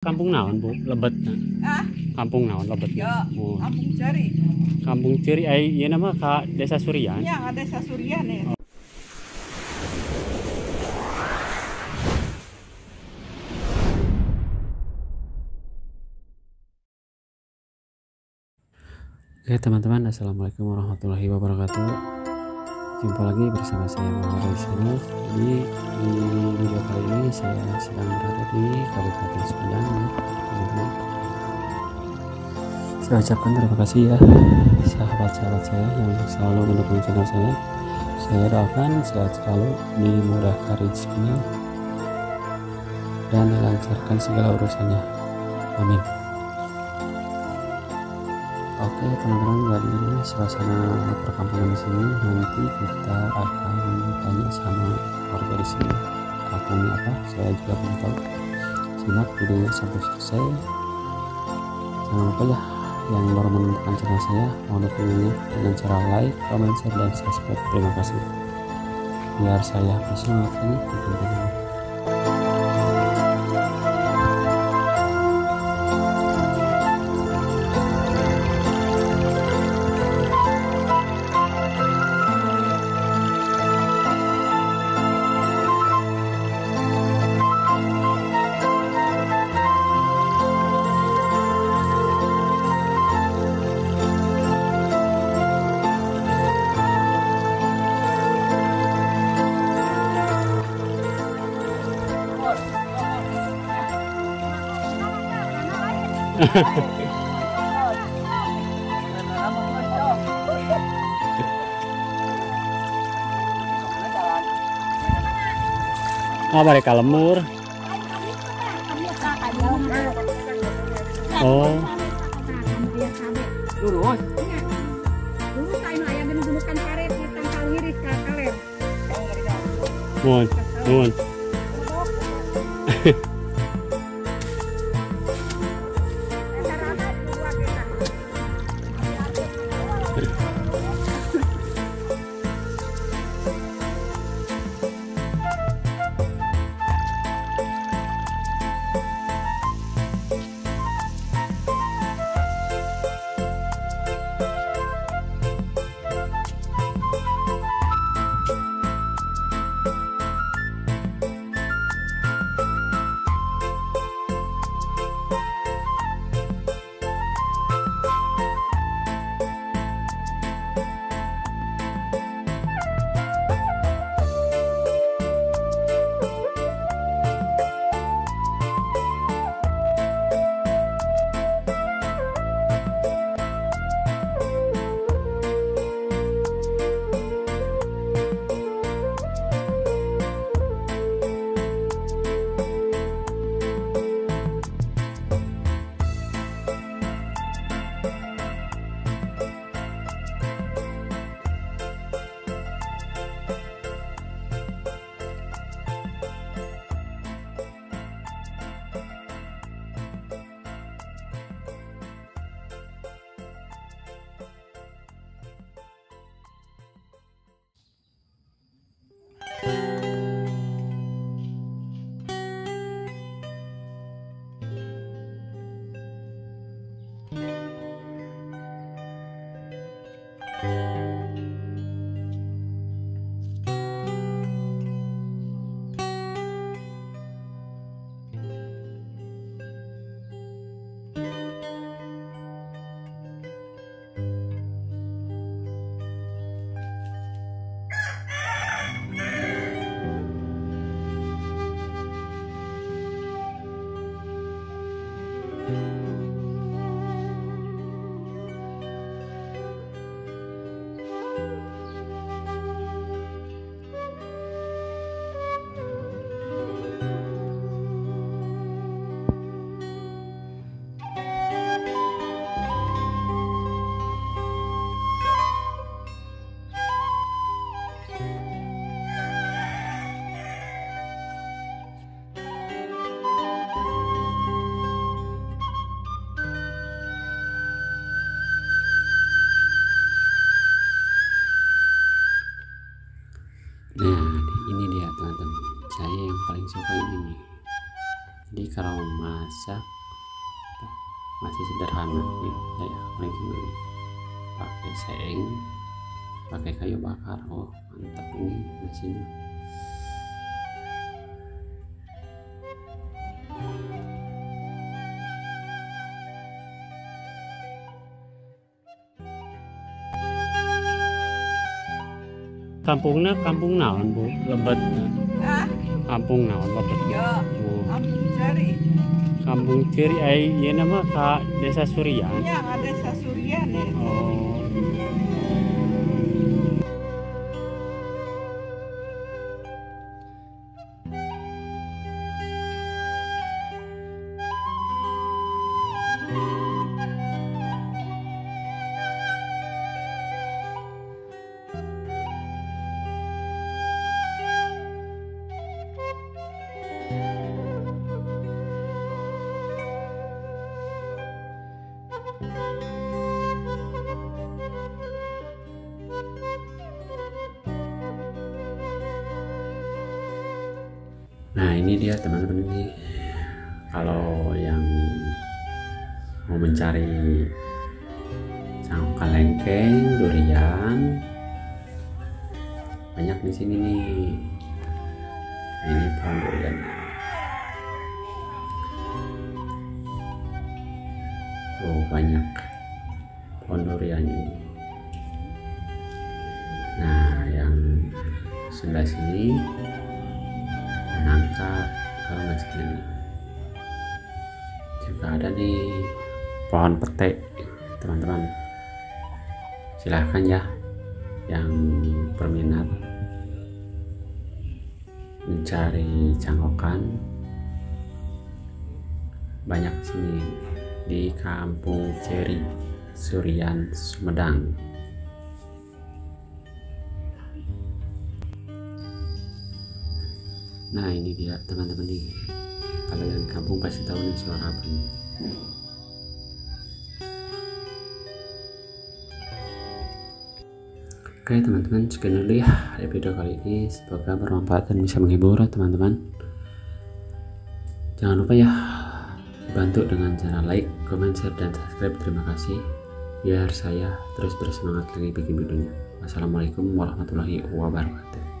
Kampung naon Bu? Lebet. Ah, Kampung naon lebet? ya, Oh. Kampung Ceri. Kampung Ciri ai ieu nama ka Desa Surian. Ya, Desa Surian ya. Oke teman-teman, assalamualaikum warahmatullahi wabarakatuh. Jumpa lagi bersama saya Muhammad di sini. Jadi di video kali ini saya sedang berada di Kabupaten Sumedang, teman-teman. Saya ucapkan terima kasih ya sahabat-sahabat saya yang selalu mendukung channel saya. Saya doakan sehat selalu, dimudahkan rezekinya, dan dilancarkan segala urusannya. Amin. Oke teman-teman, jadi suasana perkampungan di sini nanti kita akan tanya sama warga di sini kampungnya apa, saya juga belum tahu. Simak videonya sampai selesai. Jangan lupa ya yang baru menemukan channel saya mohon dukungannya dengan cara like, comment, share, dan subscribe. Terima kasih. Biar saya bersemangat ini bikin videonya. Oh, mereka lemur. Oh. Lurus. Lurus ayo aya gunukan karet di tangkal ngiris ka kaler. Mun, mun. masak masih sederhana nih saya paling pakai seng, pakai kayu bakar. Oh mantap ini nasinya. Kampungnya kampung naon Bu? Lebet. Kampung naon lebet? Ya, Oh. kampung Ceri. Kampung Ceri ieu nama ka Desa Suryan. Ya, ada Sasurian ya. Oh. Nah ini dia teman-teman, ini kalau yang mau mencari cangkal lengkeng, durian, banyak di sini nih. Ini pohon durian. Oh banyak pohon durian ini. Nah yang sebelah sini nangka kalau nggak segini. Juga ada nih pohon pete teman-teman, silahkan ya yang berminat mencari cangkokan, banyak di sini di Kampung Ceri, Suryan, Sumedang. Nah ini dia teman-teman nih, kalau yang kampung pasti tahu nih suara apa nih. Oke teman-teman, sekian dulu ya video kali ini, semoga bermanfaat dan bisa menghibur teman-teman. Jangan lupa ya bantu dengan cara like, comment, share, dan subscribe. Terima kasih, biar saya terus bersemangat lagi bikin videonya. Wassalamualaikum warahmatullahi wabarakatuh.